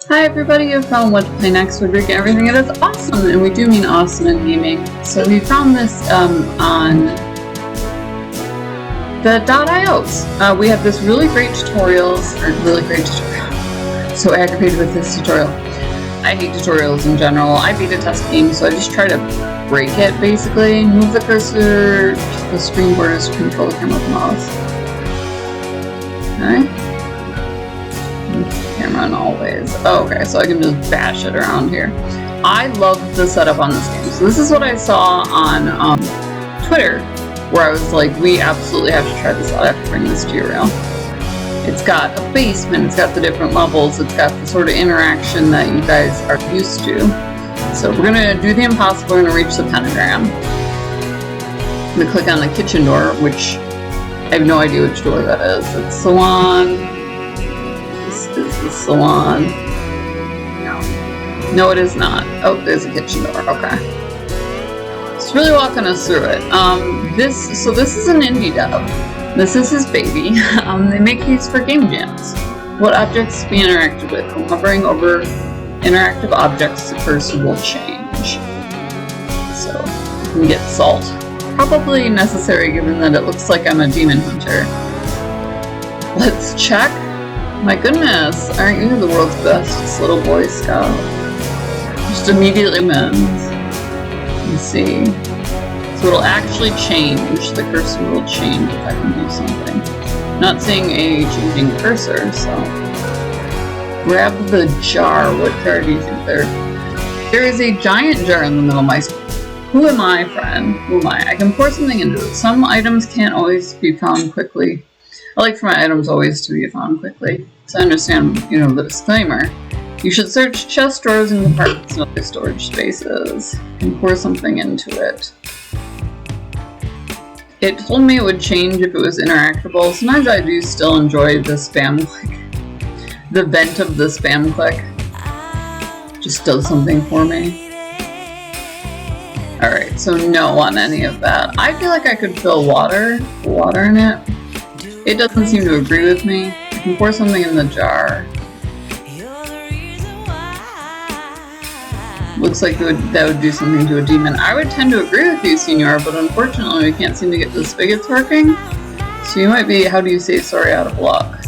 Hi everybody, you found what to play next with Rick and everything. It is awesome, and we do mean awesome in gaming. So we found this on the .ios. We have this really great tutorial, So aggravated with this tutorial. I hate tutorials in general. I beta test games, so I just try to break it basically. Move the cursor to the screen borders to control the camera with the mouse. Okay. Camera in all ways. Oh, okay, so I can just bash it around here. I love the setup on this game. So this is what I saw on Twitter, where I was like, we absolutely have to try this out. I have to bring this to your rail. It's got a basement, it's got the different levels, it's got the sort of interaction that you guys are used to. So we're gonna do the impossible, we're gonna reach the pentagram. I'm gonna click on the kitchen door, which I have no idea which door that is. It's salon. This is the salon. No, it is not. Oh, there's a kitchen door. Okay. It's really walking us through it. This is an indie dev. This is his baby. They make these for game jams. What objects be interacted with? When hovering over interactive objects, the cursor will change. So you can get salt. Probably necessary given that it looks like I'm a demon hunter. Let's check. My goodness, aren't you the world's best little Boy Scout? Just immediately wins. Let's see. So it'll actually change. The cursor will change if I can do something. Not seeing a changing cursor, so. Grab the jar. What jar do you think there? There is a giant jar in the middle of my screen. Who am I, friend? Who am I? I can pour something into it. Some items can't always be found quickly. I like for my items always to be found quickly. So I understand, the disclaimer. You should search chest drawers and compartments and other storage spaces and pour something into it. It told me it would change if it was interactable. Sometimes I do still enjoy the spam click. The vent of the spam click just does something for me. Alright, so no on any of that. I feel like I could fill water in it. It doesn't seem to agree with me. I can pour something in the jar. Looks like that would do something to a demon. I would tend to agree with you, Senor, but unfortunately we can't seem to get the spigots working. So you might be, how do you say sorry, out of luck.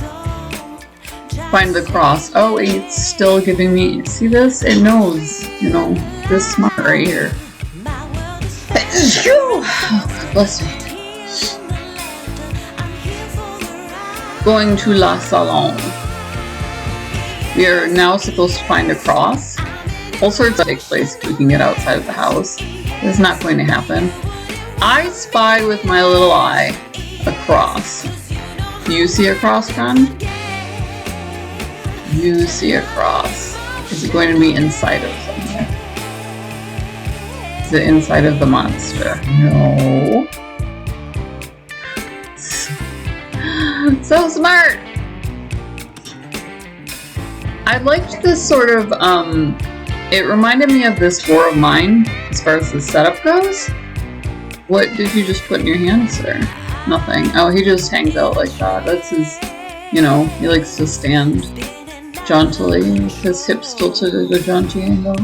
Find the cross. Oh, it's still giving me, see this? It knows, this smart right here. Oh, bless me. Going to La Salon. We are now supposed to find a cross. All sorts of take place if we can get outside of the house. It's not going to happen. I spy with my little eye a cross. Do you see a cross, friend? You see a cross. Is it going to be inside of something? Is it inside of the monster? No. So smart! I liked this sort of, it reminded me of this War of Mine, as far as the setup goes. What did you just put in your hand, sir? Nothing. Oh, he just hangs out like that. That's his, he likes to stand jauntily, with his hips tilted at a jaunty angle.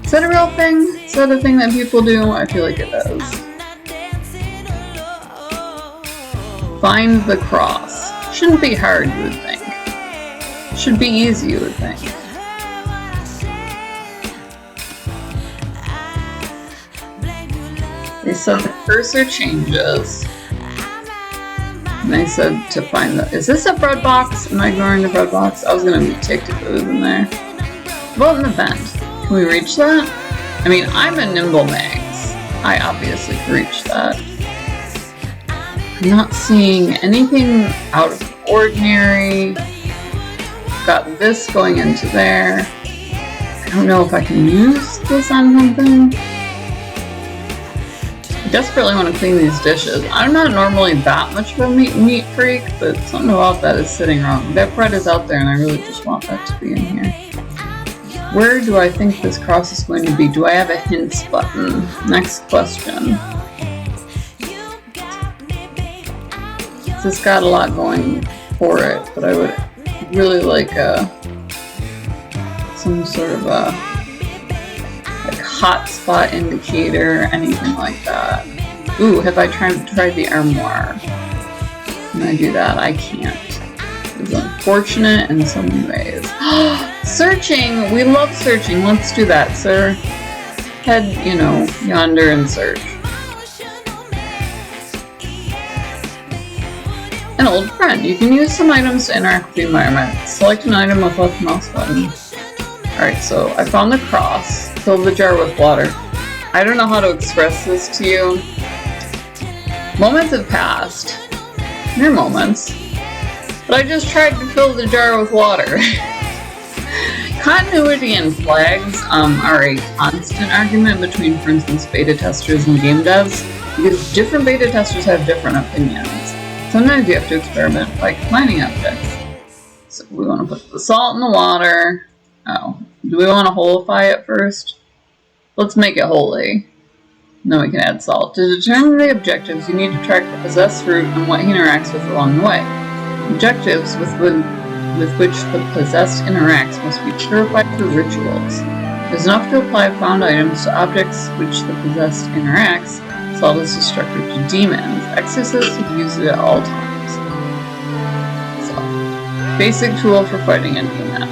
Is that a real thing? Is that a thing that people do? I feel like it does. Find the cross. Shouldn't be hard, you would think. Should be easy, you would think. They said the cursor changes. And they said to find the... Is this a bread box? Am I ignoring the bread box? I was going to be ticked if it was in there. Vote in the vent. Can we reach that? I mean, I'm a nimble mags. I obviously can reach that. I'm not seeing anything out of the ordinary. Got this going into there. I don't know if I can use this on something. I desperately want to clean these dishes. I'm not normally that much of a meat freak, but something about that is sitting wrong. That bread is out there and I really just want that to be in here. Where do I think this cross is going to be? Do I have a hints button? Next question. This got a lot going for it, but I would really like a some sort of a like hotspot indicator, anything like that. Ooh, have I tried the armoire? Can I do that? I can't. It's unfortunate in so many ways. Searching! We love searching. Let's do that, sir. Head, you know, yonder and search. An old friend. You can use some items to interact with the environment. Select an item with left mouse button. Alright, so I found the cross. Fill the jar with water. I don't know how to express this to you. Moments have passed. Mere moments. But I just tried to fill the jar with water. Continuity and flags are a constant argument between, for instance, beta testers and game devs, because different beta testers have different opinions. Sometimes you have to experiment by combining objects. So we want to put the salt in the water. Oh, do we want to holify it first? Let's make it holy. And then we can add salt. To determine the objectives, you need to track the possessed fruit and what he interacts with along the way. Objectives with which the possessed interacts must be purified through rituals. It is enough to apply found items to objects which the possessed interacts. Salt is destructive to demons. Exorcists would use it at all times. So, basic tool for fighting a demon.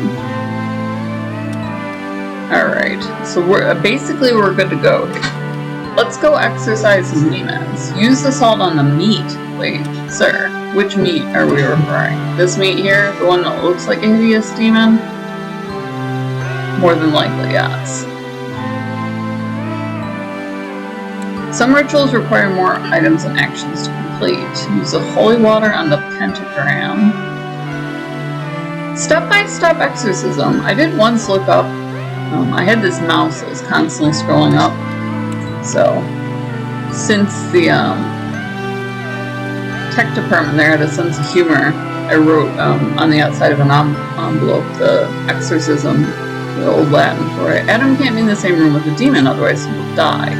Alright, so we're good to go here. Let's go exorcise some demons. Use the salt on the meat. Wait, sir, which meat are we referring? This meat here? The one that looks like a hideous demon? More than likely, yes. Some rituals require more items and actions to complete. Use the holy water on the pentagram. Step-by-step exorcism. I did once look up. I had this mouse that was constantly scrolling up. So, since the tech department there had a sense of humor, I wrote on the outside of an envelope the exorcism, the old Latin for it. Adam can't be in the same room with a demon, otherwise he will die.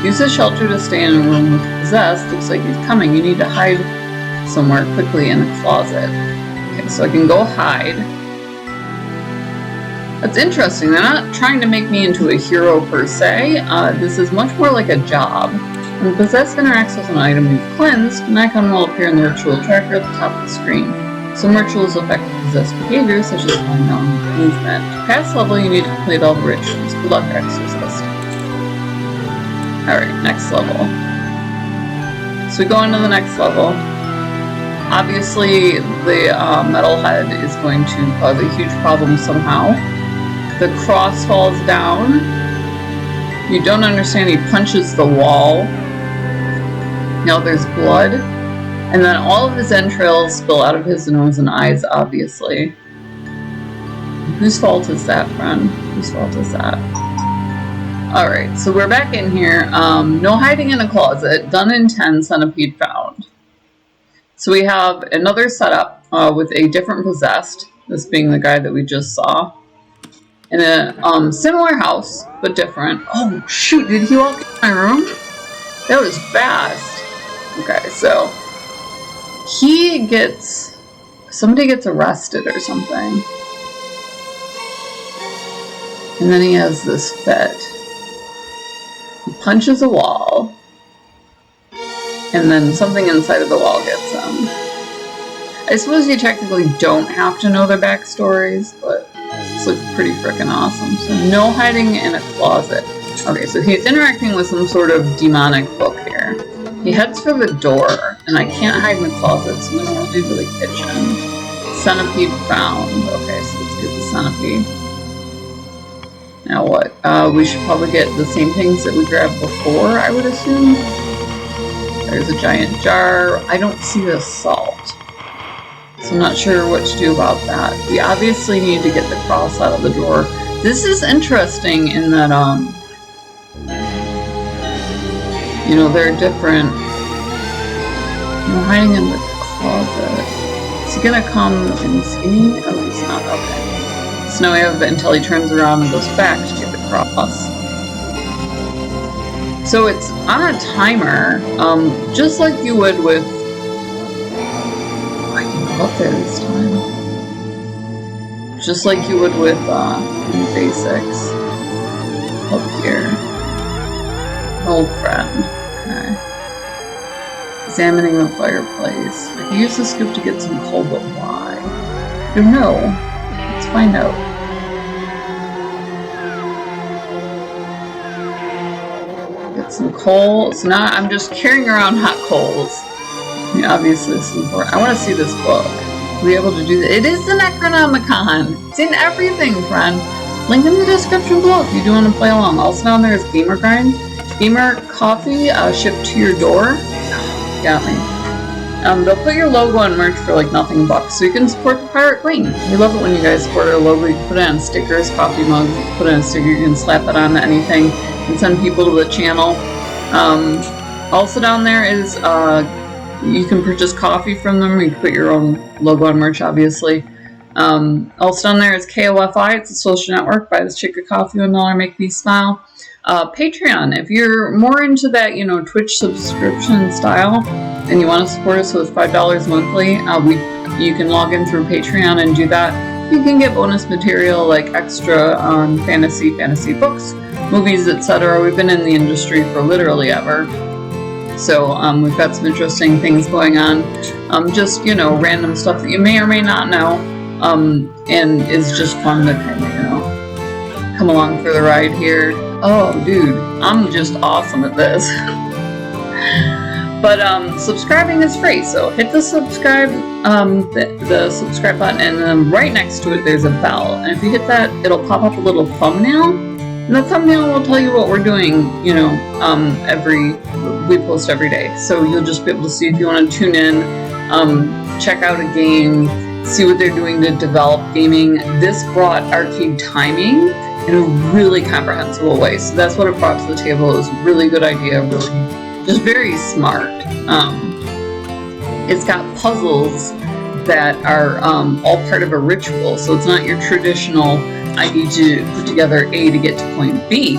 Use a shelter to stay in a room with the possessed. Looks like he's coming. You need to hide somewhere quickly in a closet. Okay, so I can go hide. That's interesting. They're not trying to make me into a hero per se. This is much more like a job. When the possessed interacts with an item you've cleansed, an icon will appear in the ritual tracker at the top of the screen. Some rituals affect possessed behavior, such as lying down movement. To pass level, you need to complete all the rituals. Good luck, exorcist. Alright, next level. So we go into the next level. Obviously, the metal head is going to cause a huge problem somehow. The cross falls down. You don't understand, he punches the wall. Now there's blood. And then all of his entrails spill out of his nose and eyes, obviously. Whose fault is that, friend? Whose fault is that? Alright, so we're back in here. No hiding in a closet. Done in 10, centipede found. So we have another setup with a different possessed. This being the guy that we just saw. In a similar house, but different. Oh, shoot, did he walk in my room? That was fast. Okay, so somebody gets arrested or something. And then he has this fit. He punches a wall. And then something inside of the wall gets him. I suppose you technically don't have to know their backstories, but this looks pretty freaking awesome. So no hiding in a closet. Okay, so he's interacting with some sort of demonic book here. He heads for the door, and I can't hide in the closet, so then we'll do to the kitchen. Centipede found. Okay, so let's get the centipede. Now what? We should probably get the same things that we grabbed before, I would assume. There's a giant jar. I don't see the salt. So I'm not sure what to do about that. We obviously need to get the cross out of the drawer. This is interesting in that, you know, they're different. Hiding in the closet. Is he gonna come and see me? Oh, he's not. Okay. So now we have until he turns around and goes back to get the cross. So it's on a timer, just like you would with... I can go up there this time. just like you would with basics. Up here. Old friend. Okay. Examining the fireplace. I can use the scoop to get some coal, but why? I don't know. Let's find out. Get some coal. So now I'm just carrying around hot coals. I mean, obviously this is important. I want to see this book. Be able to do that. It is the Necronomicon. It's in everything, friend. Link in the description below if you do want to play along. Also down there is Gamer Grind. Gamer Coffee shipped to your door. Got me. They'll put your logo on merch for like nothing bucks, so you can support the Pirate Queen. We love it when you guys support our logo. You can put it on stickers, coffee mugs, you can put it on a sticker, you can slap it on anything and send people to the channel. Also down there is you can purchase coffee from them. You can put your own logo on merch, obviously. Also down there is KOFI. It's a social network. Buy this chick a coffee, $1 make me smile. Patreon. If you're more into that, you know, Twitch subscription style and you want to support us with $5 monthly, you can log in through Patreon and do that. You can get bonus material like extra on fantasy books, movies, etc. We've been in the industry for literally ever. So we've got some interesting things going on. Just, you know, random stuff that you may or may not know. And is just fun to kind of, you know, come along for the ride here. Oh, dude, I'm just awesome at this. But subscribing is free, so hit the subscribe, the subscribe button, and then right next to it there's a bell. And if you hit that, it'll pop up a little thumbnail, and the thumbnail will tell you what we're doing. You know, we post every day, so you'll just be able to see if you want to tune in, check out a game, see what they're doing to develop gaming. This brought arcade timing in a really comprehensible way, so that's what it brought to the table. It was a really good idea, really just very smart. It's got puzzles that are all part of a ritual, so it's not your traditional I need to put together A to get to point B.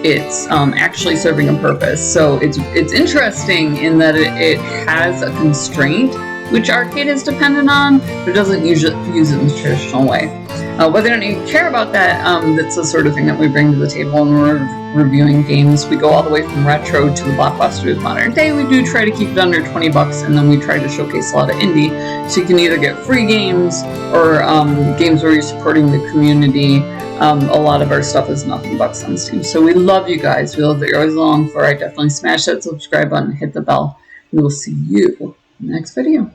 It's actually serving a purpose. So it's interesting in that it has a constraint, which arcade is dependent on, but it doesn't use it in the traditional way. Whether or not you care about that, that's the sort of thing that we bring to the table when we're reviewing games. We go all the way from retro to the blockbusters modern day. We do try to keep it under 20 bucks, and then we try to showcase a lot of indie. So you can either get free games or games where you're supporting the community. A lot of our stuff is nothing bucks on Steam. So we love you guys. We love that you're always along for it. Definitely smash that subscribe button, hit the bell. We will see you in the next video.